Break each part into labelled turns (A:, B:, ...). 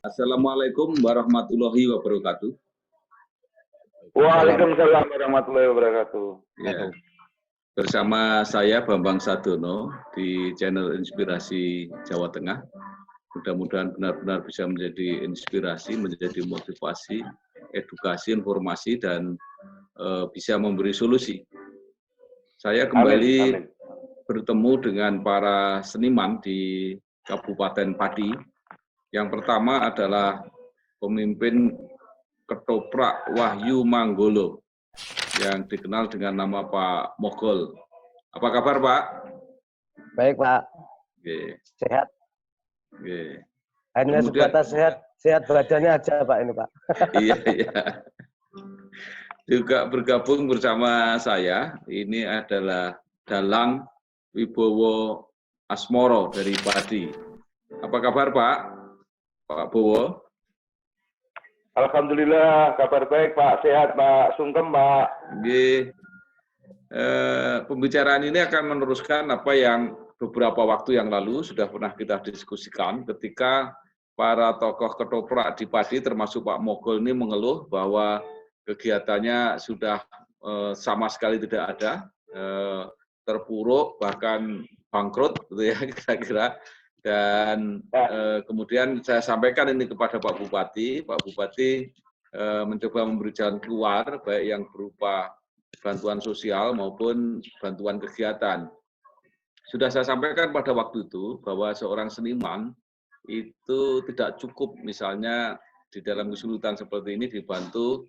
A: Assalamualaikum warahmatullahi wabarakatuh.
B: Waalaikumsalam warahmatullahi wabarakatuh.
A: Ya, bersama saya Bambang Sadono di channel Inspirasi Jawa Tengah. Mudah-mudahan benar-benar bisa menjadi inspirasi, menjadi motivasi, edukasi, informasi, dan bisa memberi solusi. Saya kembali bertemu dengan para seniman di Kabupaten Pati. Yang pertama adalah pemimpin Ketoprak Wahyu Manggolo yang dikenal dengan nama Pak Mogol. Apa kabar, Pak?
C: Baik, Pak.
A: Oke.
C: Sehat.
A: Oke.
C: Hanya sebatas sehat badannya aja, Pak, ini, Pak.
A: Iya. Juga bergabung bersama saya, ini adalah Dalang Wibowo Asmoro dari Pati. Apa kabar, Pak? Pak Bowo?
B: Alhamdulillah, kabar baik, Pak. Sehat, Pak. Sungkem, Pak.
A: Oke. Pembicaraan ini akan meneruskan apa yang beberapa waktu yang lalu sudah pernah kita diskusikan ketika para tokoh ketoprak di Pati termasuk Pak Mogol ini mengeluh bahwa kegiatannya sudah sama sekali tidak ada, terpuruk, bahkan bangkrut, gitu ya kira-kira. Dan kemudian saya sampaikan ini kepada Pak Bupati. Pak Bupati mencoba memberi jalan keluar, baik yang berupa bantuan sosial maupun bantuan kegiatan. Sudah saya sampaikan pada waktu itu bahwa seorang seniman itu tidak cukup misalnya di dalam kesulitan seperti ini dibantu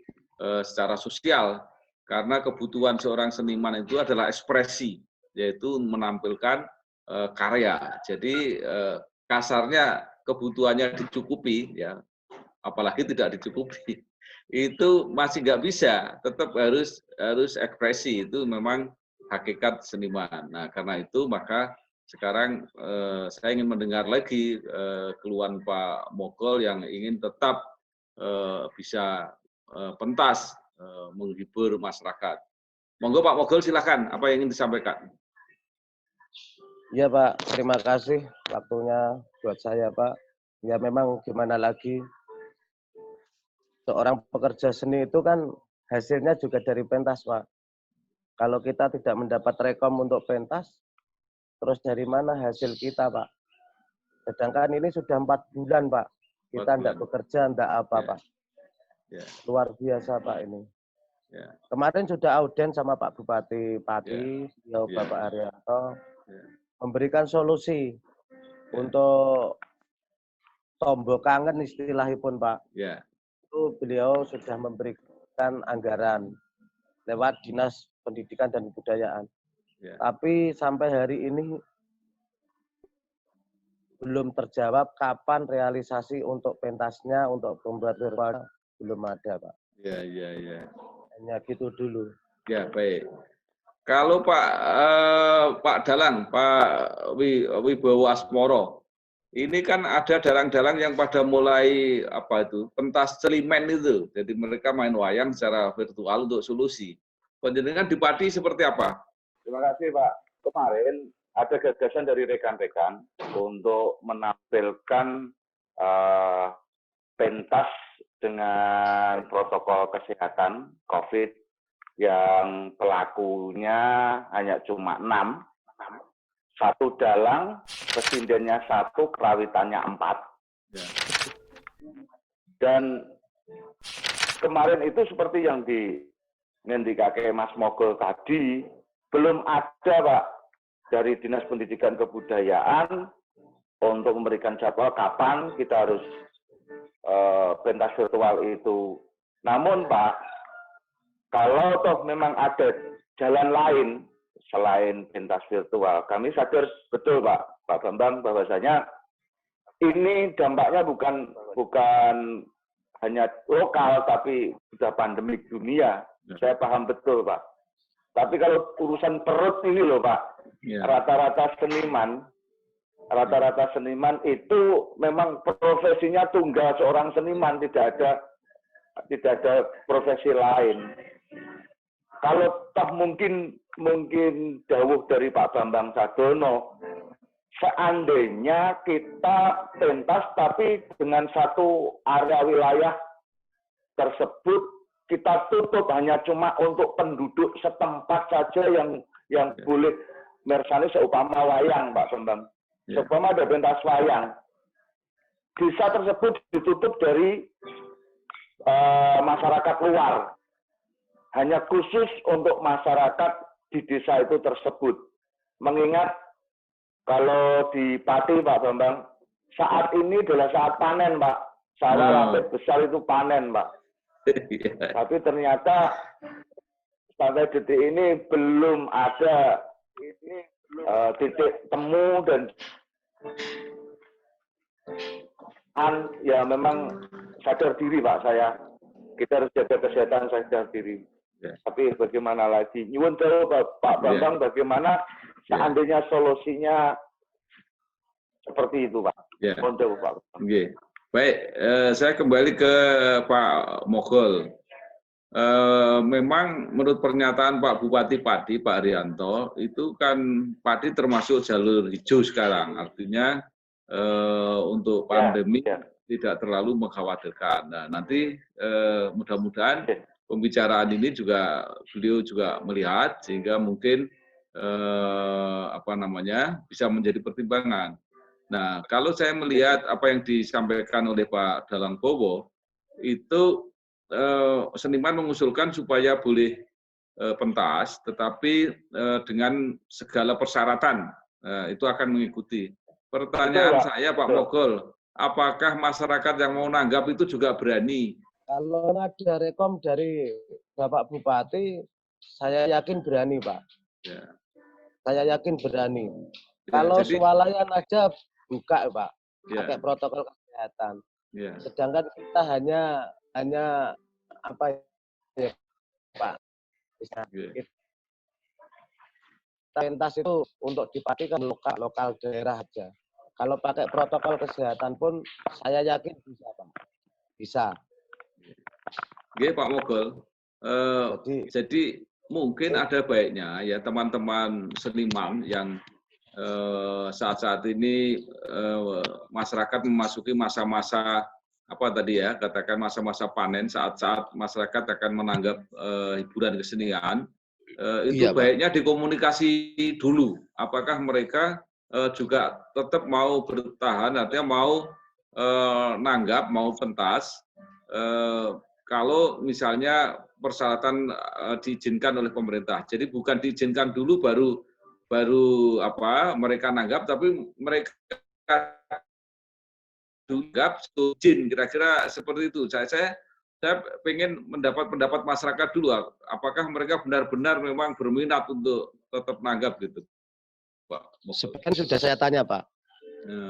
A: secara sosial, karena kebutuhan seorang seniman itu adalah ekspresi, yaitu menampilkan karya. Jadi kasarnya kebutuhannya dicukupi, ya, apalagi tidak dicukupi, itu masih nggak bisa, tetap harus ekspresi, itu memang hakikat seniman. Nah, karena itu maka sekarang saya ingin mendengar lagi keluhan Pak Mogol yang ingin tetap bisa pentas menghibur masyarakat. Monggo Pak Mogol, silakan, apa yang ingin disampaikan?
C: Iya, Pak, terima kasih waktunya buat saya, Pak. Ya memang gimana lagi, seorang pekerja seni itu kan hasilnya juga dari pentas, Pak. Kalau kita tidak mendapat rekom untuk pentas, terus dari mana hasil kita, Pak? Sedangkan ini sudah 4 bulan, Pak. Kita tidak bekerja, tidak apa, Pak. Luar biasa, Pak, ini. Kemarin sudah audien sama Pak Bupati Pati, Bapak Haryanto, memberikan solusi untuk tombol kangen istilahipun, Pak. Itu beliau sudah memberikan anggaran lewat Dinas Pendidikan dan Kebudayaan. Tapi sampai hari ini belum terjawab kapan realisasi untuk pentasnya, untuk pembuat virtual belum ada, Pak.
A: Ya.
C: Hanya gitu dulu.
A: Ya, baik. Kalau Pak Dalang, Pak Wibowo Asmoro, ini kan ada dalang-dalang yang pada mulai pentas celimen itu. Jadi mereka main wayang secara virtual untuk solusi. Penjenengan di Pati seperti apa?
B: Terima kasih, Pak. Kemarin ada gagasan dari rekan-rekan untuk menampilkan pentas dengan protokol kesehatan COVID yang pelakunya hanya cuma 6. 1 dalang, pesindennya 1, kerawitannya 4. Dan kemarin itu seperti yang ngendikake Mas Mogol tadi, belum ada, Pak, dari Dinas Pendidikan Kebudayaan untuk memberikan jadwal kapan kita harus pentas virtual itu. Namun, Pak, kalau toh memang ada jalan lain selain pentas virtual, kami sadar betul, Pak Bambang, bahwasanya ini dampaknya bukan hanya lokal, tapi sudah pandemik dunia. Saya paham betul, Pak. Tapi kalau urusan perut ini loh, Pak, rata-rata seniman itu memang profesinya tunggal seorang seniman, tidak ada profesi lain. Kalau toh mungkin dawuh dari Pak Bambang Sadono, seandainya kita pentas tapi dengan satu area wilayah tersebut kita tutup hanya cuma untuk penduduk setempat saja yang boleh mersani seumpama wayang, Pak Bambang. Seumpama ada pentas wayang, desa tersebut ditutup dari masyarakat luar, hanya khusus untuk masyarakat di desa itu tersebut. Mengingat kalau di Pati, Pak Bambang, saat ini adalah saat panen, Pak. Sawah lapis besar itu panen, Pak. Tapi ternyata sampai detik ini belum ada titik temu dan ya memang sadar diri, Pak, saya. Kita harus jaga kesehatan, sadar diri. Tapi bagaimana lagi? Nyuwun jauh, Pak Bambang, bagaimana seandainya solusinya seperti itu, Pak? Nyuwun jauh, Pak.
A: Baik, saya kembali ke Pak Mogol. Memang menurut pernyataan Pak Bupati Pati, Pak Haryanto, itu kan Pati termasuk jalur hijau sekarang. Artinya untuk pandemi tidak terlalu mengkhawatirkan. Nah, nanti mudah-mudahan pembicaraan ini juga beliau juga melihat sehingga mungkin bisa menjadi pertimbangan. Nah, kalau saya melihat apa yang disampaikan oleh Pak Dalangkowo, itu seniman mengusulkan supaya boleh pentas, tetapi dengan segala persyaratan itu akan mengikuti. Pertanyaan saya, Pak Mogol, apakah masyarakat yang mau nanggap itu juga berani?
C: Kalau ada rekom dari Bapak Bupati, saya yakin berani, Pak.
A: Ya.
C: Saya yakin berani.
A: Ya,
C: kalau
A: jadi,
C: swalayan aja buka, Pak, pakai
A: ya.
C: protokol kesehatan.
A: Ya.
C: Sedangkan kita hanya apa ya, Pak? Pentas itu untuk dipakai kan lokal daerah aja. Kalau pakai protokol kesehatan pun saya yakin bisa, Pak. Bisa.
A: Oke, Pak Mogol. Jadi mungkin ada baiknya ya teman-teman seniman yang saat-saat ini masyarakat memasuki masa-masa apa tadi ya, katakan masa-masa panen, saat-saat masyarakat akan menanggap hiburan kesenian, itu
C: iya,
A: baiknya Pak, dikomunikasi dulu. Apakah mereka juga tetap mau bertahan, artinya mau nanggap, mau pentas, kalau misalnya persyaratan diizinkan oleh pemerintah. Jadi bukan diizinkan dulu baru mereka nanggap, tapi mereka nanggap izin, kira-kira seperti itu. Saya pengen mendapat pendapat masyarakat dulu, apakah mereka benar-benar memang berminat untuk tetap nanggap gitu, Pak.
C: Sebenarnya sudah saya tanya, Pak.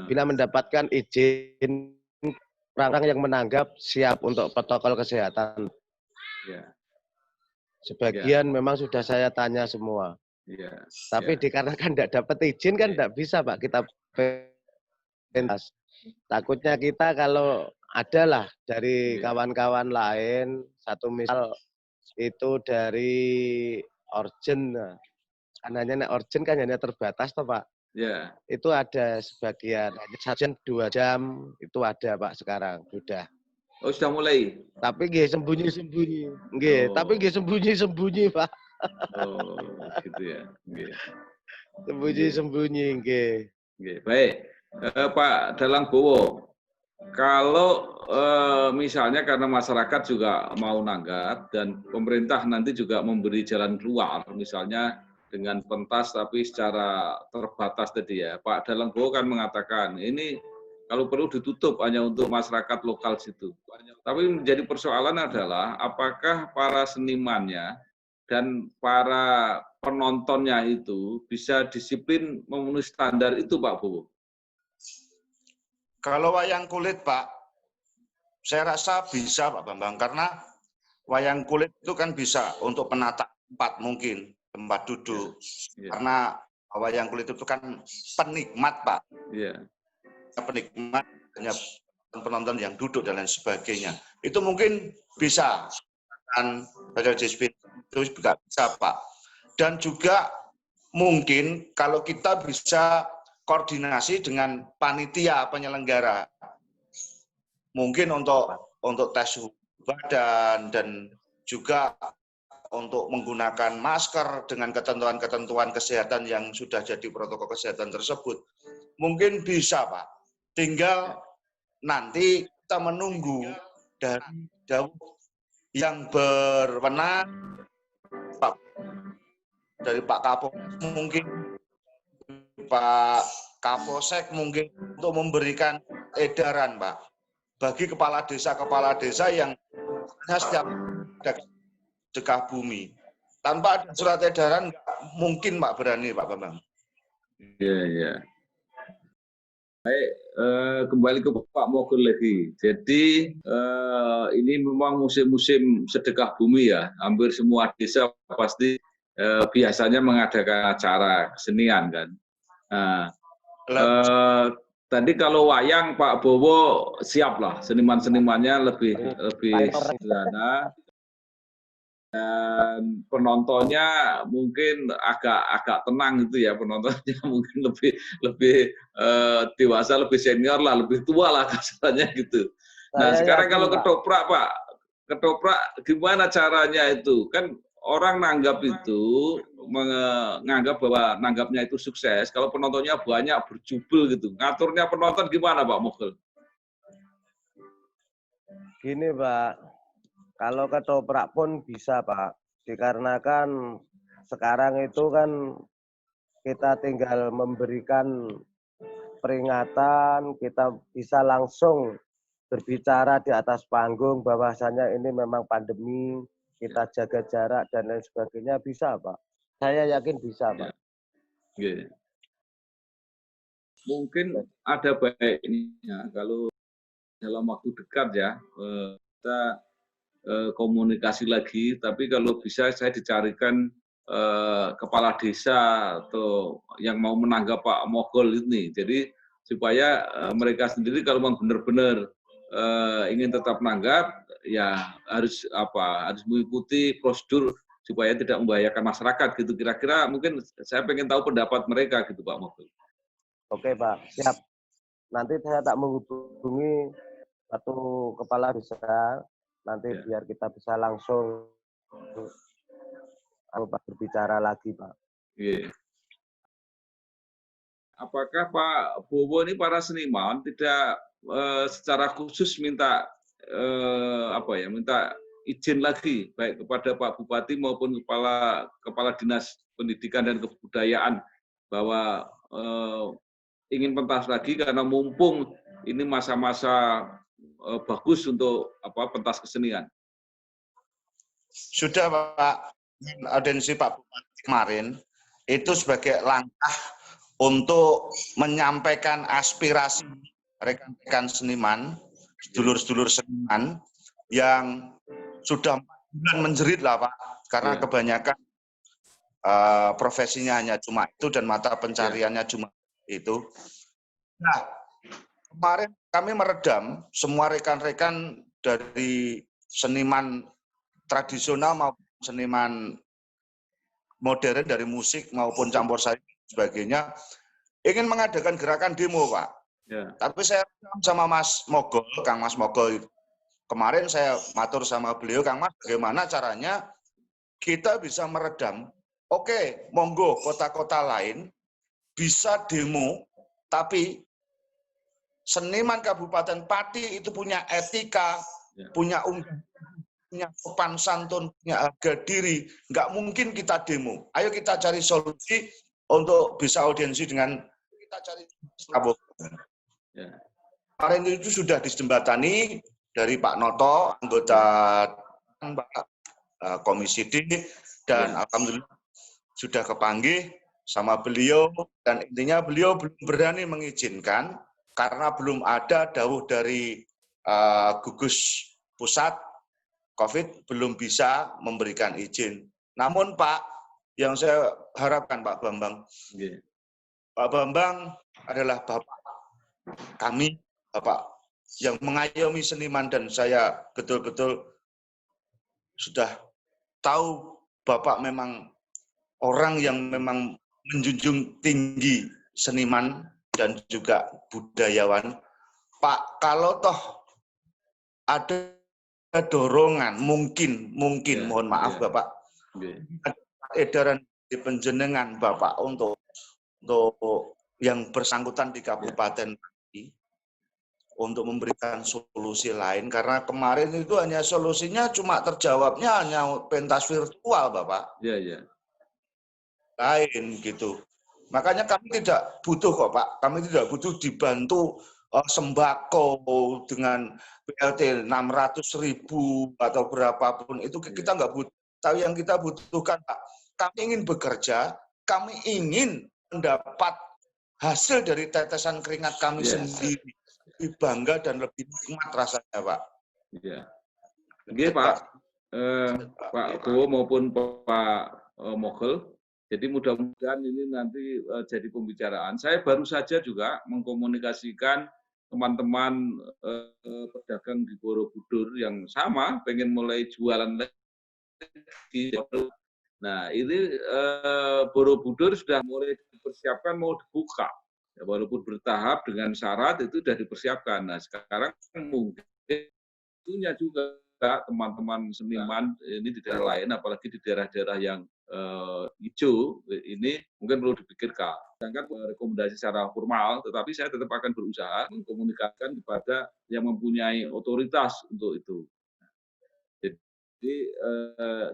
C: Bila mendapatkan izin, orang yang menanggap siap untuk protokol kesehatan.
A: Ya.
C: Sebagian memang sudah saya tanya semua.
A: Ya.
C: Tapi dikarenakan tidak dapat izin kan tidak bisa, Pak, kita pentas. Takutnya kita kalau adalah dari kawan-kawan lain, satu misal itu dari Orjen, kan hanya Orjen kan hanya terbatas toh, Pak.
A: Ya.
C: Itu ada sebagian, hanya 2 jam itu ada, Pak, sekarang sudah.
A: Oh, sudah mulai.
C: Tapi nggih sembunyi-sembunyi. Nggih, tapi nggih sembunyi-sembunyi, Pak.
A: Oh, gitu ya. Nggih.
C: Sembunyi-sembunyi, nggih.
A: Nggih, baik. Pak Dalangkowo, kalau misalnya karena masyarakat juga mau nanggap dan pemerintah nanti juga memberi jalan keluar, misalnya dengan pentas tapi secara terbatas tadi ya, Pak Dalangkowo kan mengatakan ini kalau perlu ditutup hanya untuk masyarakat lokal situ. Tapi menjadi persoalan adalah apakah para senimannya dan para penontonnya itu bisa disiplin memenuhi standar itu, Pak Bowo?
D: Kalau wayang kulit, Pak, saya rasa bisa, Pak Bambang, karena wayang kulit itu kan bisa untuk penata tempat mungkin, tempat duduk. Karena wayang kulit itu kan penikmat, Pak. Penikmat, hanya penonton yang duduk dan lain sebagainya. Itu mungkin bisa. Dan itu juga bisa, Pak. Dan juga mungkin kalau kita bisa koordinasi dengan panitia penyelenggara. Mungkin untuk tes suhu badan dan juga untuk menggunakan masker dengan ketentuan-ketentuan kesehatan yang sudah jadi protokol kesehatan tersebut. Mungkin bisa, Pak. Tinggal nanti kita menunggu dari dawuh yang berwenang, dari Pak Kapolres mungkin, Pak Kapolsek mungkin, untuk memberikan edaran, Pak, bagi kepala desa yang setiap dekah bumi. Tanpa ada surat edaran nggak mungkin, Pak, berani, Pak Bambang.
A: Iya, iya. Baik, kembali ke Pak Mogol lagi. Jadi ini memang musim-musim sedekah bumi ya. Hampir semua desa pasti biasanya mengadakan acara kesenian kan. Nah, tadi kalau wayang Pak Bowo siap lah, seniman-senimannya lebih sederhana. Dan penontonnya mungkin agak tenang gitu ya, penontonnya mungkin lebih dewasa, lebih senior lah, lebih tua lah kasarnya gitu. Nah sekarang kalau ketoprak Pak, ketoprak gimana caranya itu? Kan orang nanggap itu menganggap bahwa nanggapnya itu sukses kalau penontonnya banyak berjubel gitu. Ngaturnya penonton gimana Pak Mogol?
C: Gini Pak. Kalau ketoprak pun bisa, Pak. Dikarenakan sekarang itu kan kita tinggal memberikan peringatan, kita bisa langsung berbicara di atas panggung bahwasanya ini memang pandemi, kita jaga jarak dan lain sebagainya, bisa, Pak. Saya yakin bisa, Pak.
A: Yeah. Mungkin ada baiknya kalau dalam waktu dekat ya, kita komunikasi lagi, tapi kalau bisa saya dicarikan kepala desa atau yang mau menanggap Pak Mogol ini, jadi supaya mereka sendiri kalau memang benar-benar ingin tetap menanggap, ya harus mengikuti prosedur supaya tidak membahayakan masyarakat gitu. Kira-kira mungkin saya pengen tahu pendapat mereka gitu Pak Mogol.
C: Oke Pak, siap. Nanti saya tak menghubungi satu kepala desa. Nanti biar kita bisa langsung berbicara lagi, Pak.
A: Yeah. Apakah Pak Bowo ini para seniman tidak secara khusus minta minta izin lagi baik kepada Pak Bupati maupun kepala dinas pendidikan dan kebudayaan bahwa ingin pentas lagi karena mumpung ini masa-masa bagus untuk pentas kesenian.
D: Sudah Pak, audiensi Pak Bupati kemarin itu sebagai langkah untuk menyampaikan aspirasi rekan-rekan seniman, sedulur-sedulur seniman yang sudah 4 bulan menjerit lah Pak, karena kebanyakan profesinya hanya cuma itu dan mata pencariannya cuma itu. Nah, kemarin kami meredam semua rekan-rekan dari seniman tradisional maupun seniman modern dari musik maupun campur sari sebagainya ingin mengadakan gerakan demo Pak. Yeah. Tapi saya sama Mas Mogol, Kang Mas Mogol kemarin saya matur sama beliau, Kang Mas bagaimana caranya kita bisa meredam? Oke, monggo kota-kota lain bisa demo, tapi seniman Kabupaten Pati itu punya etika, punya sopan santun, punya harga diri. Nggak mungkin kita demo. Ayo kita cari solusi untuk bisa audiensi dengan kita cari Kabupaten. Kemarin itu sudah disjembatani dari Pak Noto, anggota Komisi D, dan alhamdulillah sudah kepanggih sama beliau, dan intinya beliau belum berani mengizinkan karena belum ada dawuh dari gugus pusat COVID belum bisa memberikan izin. Namun Pak, yang saya harapkan Pak Bambang, Pak Bambang adalah Bapak kami, Bapak yang mengayomi seniman, dan saya betul-betul sudah tahu Bapak memang orang yang memang menjunjung tinggi seniman dan juga budayawan, Pak, kalau toh ada dorongan, mungkin, mohon maaf Bapak, edaran di penjenengan Bapak untuk yang bersangkutan di Kabupaten Pati untuk memberikan solusi lain, karena kemarin itu hanya solusinya cuma terjawabnya hanya pentas virtual Bapak.
A: Iya.
D: Lain gitu. Makanya kami tidak butuh kok Pak, kami tidak butuh dibantu sembako dengan BLT 600.000 atau berapapun, itu kita nggak butuh. Tapi yang kita butuhkan Pak, kami ingin bekerja, kami ingin mendapat hasil dari tetesan keringat kami sendiri. Lebih bangga dan lebih nikmat rasanya Pak.
A: Iya. Oke Pak, Pak Bowo maupun Pak Mogel. Jadi mudah-mudahan ini nanti jadi pembicaraan. Saya baru saja juga mengkomunikasikan teman-teman pedagang di Borobudur yang sama, pengen mulai jualan lagi. Nah, ini Borobudur sudah mulai dipersiapkan mau dibuka. Ya, walaupun bertahap dengan syarat itu sudah dipersiapkan. Nah, sekarang mungkin itunya juga teman-teman seniman ini di daerah lain, apalagi di daerah-daerah yang hijau, ini mungkin perlu dipikirkan. Sedangkan rekomendasi secara formal, tetapi saya tetap akan berusaha mengkomunikasikan kepada yang mempunyai otoritas untuk itu. Jadi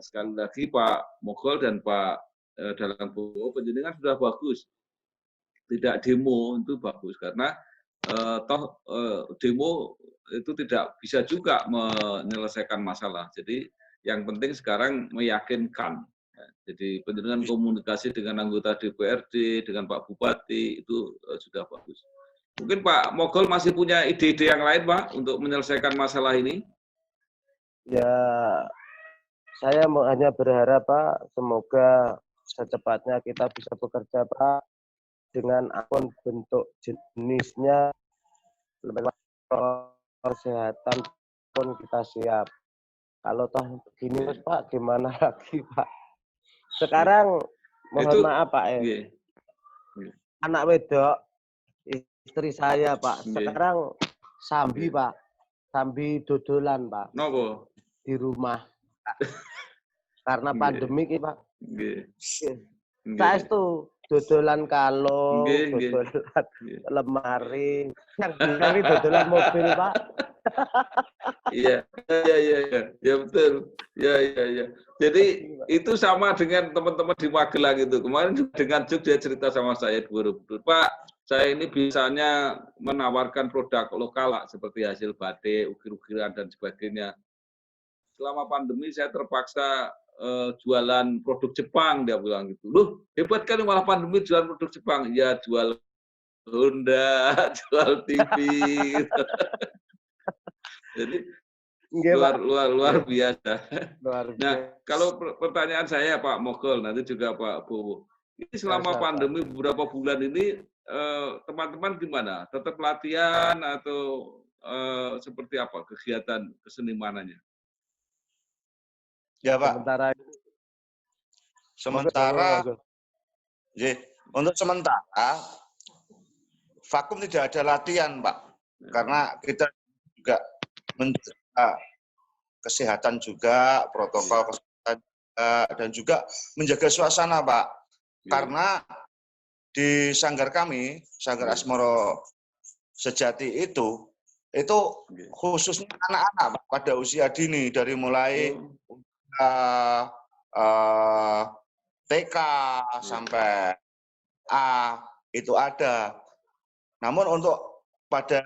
A: sekali lagi Pak Mogol dan Pak Dalang Bowo, penjenengan sudah bagus. Tidak demo itu bagus, karena demo itu tidak bisa juga menyelesaikan masalah. Jadi yang penting sekarang meyakinkan. Jadi penjenengan komunikasi dengan anggota DPRD, dengan Pak Bupati itu sudah bagus. Mungkin Pak Mogol masih punya ide-ide yang lain Pak untuk menyelesaikan masalah ini?
C: Ya, saya hanya berharap Pak, semoga secepatnya kita bisa bekerja Pak dengan akun bentuk jenisnya kesehatan pun kita siap. Kalau toh begini Pak, gimana lagi Pak? Sekarang mohon maaf Pak anak wedok istri saya Pak, sekarang sambi Pak, sambi dodolan Pak.
A: Nopo?
C: Di rumah. Karena pandemi Pak. Saya itu dodolan kalung, dodolan lemari, yang dari dodolan mobil Pak.
A: Iya, betul. Ya. Jadi itu sama dengan teman-teman di Magelang itu. Kemarin dengan Juk dia cerita sama saya di Borobudur. Pak, saya ini biasanya menawarkan produk lokal seperti hasil batik, ukir-ukiran dan sebagainya. Selama pandemi saya terpaksa jualan produk Jepang, dia bilang gitu. Loh, hebat kan malah pandemi jualan produk Jepang. Ya, jual Honda, jual TV gitu. Jadi luar biasa. Nah, kalau pertanyaan saya Pak Mogol, nanti juga Pak Bowo. Ini selama pandemi beberapa bulan ini teman-teman gimana? Tetap latihan atau seperti apa kegiatan kesenimanannya?
D: Ya Pak. Sementara untuk sementara vakum tidak ada latihan Pak, karena kita juga menjaga kesehatan juga, protokol kesehatan juga, dan juga menjaga suasana Pak. Karena di sanggar kami, Sanggar Asmoro Sejati itu khususnya anak-anak pada usia dini, dari mulai TK sampai A itu ada. Namun untuk pada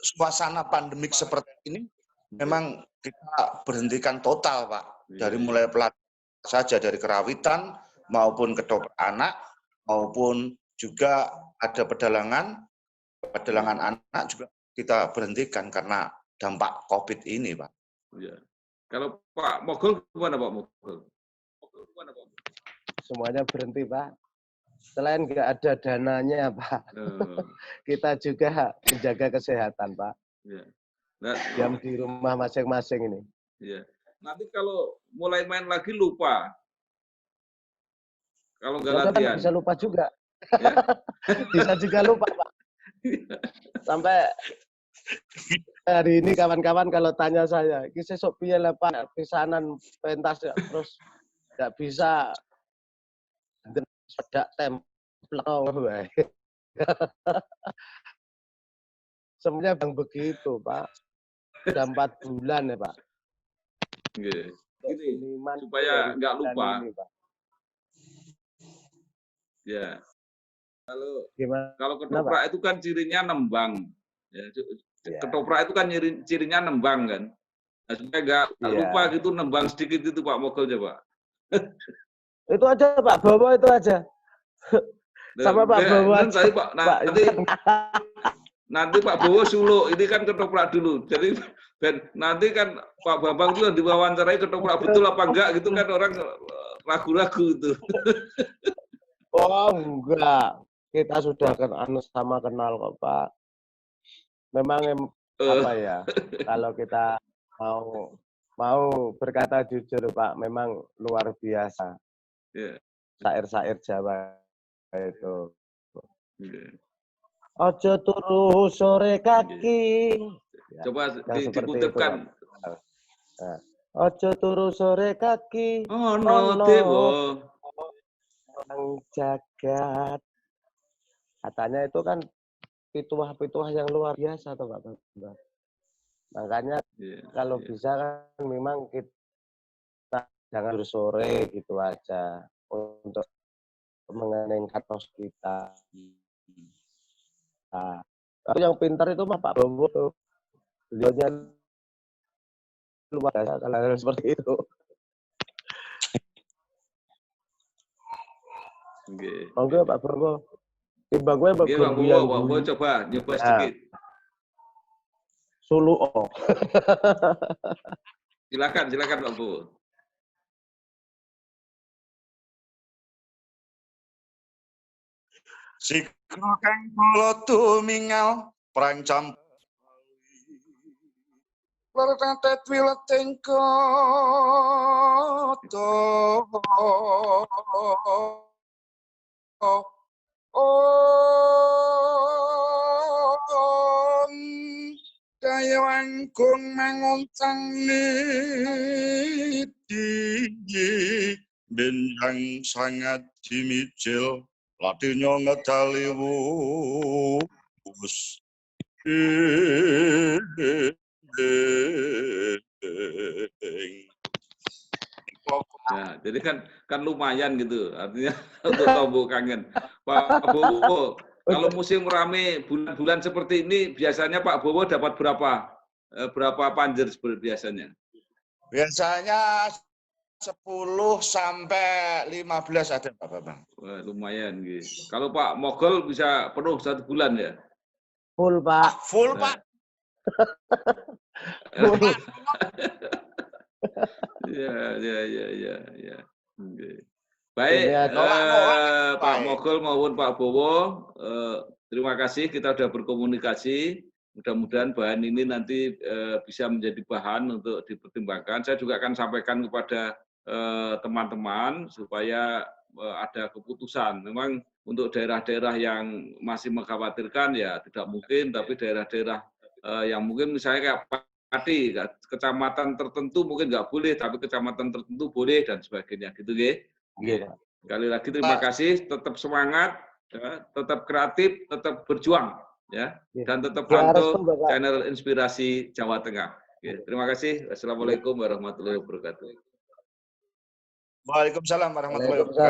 D: suasana pandemik seperti ini memang kita berhentikan total Pak, dari mulai pelatihan saja, dari kerawitan maupun kedokteran anak maupun juga ada pedalangan anak juga kita berhentikan karena dampak COVID ini Pak.
A: Ya. Kalau Pak Mogol gimana Pak Mogol?
C: Semuanya berhenti Pak. Selain nggak ada dananya Pak, kita juga menjaga kesehatan Pak.
A: Ya. Nah,
C: diam di rumah masing-masing ini.
A: Ya. Nanti kalau mulai main lagi lupa. Kalau nggak latihan.
C: Bisa lupa juga.
A: Ya.
C: Bisa juga lupa, Pak. Sampai hari ini kawan-kawan kalau tanya saya, "Iki sesuk piye lah Pak, pisanan pentas ya?" Terus nggak bisa sedak templek wae. Sebenarnya Bang begitu, Pak. Sudah 4 bulan ya, Pak.
A: Nggih. Gini,
C: Seniman
A: supaya
C: dari
A: nggak
C: bulan
A: lupa.
C: ini, Pak.
A: Ya.
C: Gimana,
A: Kalau ketoprak
C: Pak?
A: itu kan cirinya nembang. Ya,
C: Ya.
A: ketoprak itu kan cirinya nembang kan. Nah, supaya nggak lupa
C: Iya.
A: gitu nembang sedikit itu Pak Mogol coba.
C: Itu aja Pak Bowo itu aja. Sama Pak Bowo aja.
A: Pak, nanti Pak Bowo suluk, ini kan ketoprak dulu. Jadi nanti kan Pak Bambang itu diwawancarai ketoprak betul apa enggak gitu kan orang ragu-ragu itu.
C: Oh enggak, kita sudah sama kenal kok Pak. Memang apa ya, kalau kita mau berkata jujur Pak, memang luar biasa. Syair-syair Jawa itu. Ojo turu sore kaki.
A: Coba dikutipkan.
C: Nah, ojo turu sore kaki.
A: Ono dewa
C: orang jagat. Katanya itu kan pituah-pituah yang luar biasa tuh Pak. Makanya kalau bisa kan memang kita jangan sore gitu aja untuk mengenengkan tos kita. Nah, tapi yang pintar itu mah Pak Bowo tuh. Beliaunya luar biasa kalau seperti itu. Monggo Pak Bowo. Timbang gue Pak
A: Bowo coba nyoba sedikit.
C: Suluo.
A: Silakan Pak Bowo.
D: Sikro kang kula tumingal perang camp Laratet wileteng koto kaya wangkung mangontang niti benjang sangat dimicil latinya ngedaliwus
A: Nah, jadi kan lumayan gitu, artinya untuk tombol kangen. Pak Bowo, kalau musim rame bulan-bulan seperti ini, biasanya Pak Bowo dapat berapa panjer biasanya?
D: Biasanya 10 sampai 15 ada Pak Bambang.
A: Wah, lumayan gitu. Kalau Pak Mogol bisa penuh 1 bulan ya?
C: Full Pak.
D: Full Pak.
A: Ya. Baik, Pak Mogol maupun Pak Bowo, terima kasih kita sudah berkomunikasi. Mudah-mudahan bahan ini nanti bisa menjadi bahan untuk dipertimbangkan. Saya juga akan sampaikan kepada teman-teman supaya ada keputusan. Memang untuk daerah-daerah yang masih mengkhawatirkan ya tidak mungkin, tapi daerah-daerah yang mungkin misalnya kayak tadi kecamatan tertentu mungkin nggak boleh, tapi kecamatan tertentu boleh dan sebagainya, gitu ya. Sekali lagi terima kasih, tetap semangat, ya, tetap kreatif, tetap berjuang, ya, dan tetap pantau channel Inspirasi Jawa Tengah. Oke, terima kasih. Wassalamualaikum warahmatullahi wabarakatuh.
D: Waalaikumsalam warahmatullahi wabarakatuh.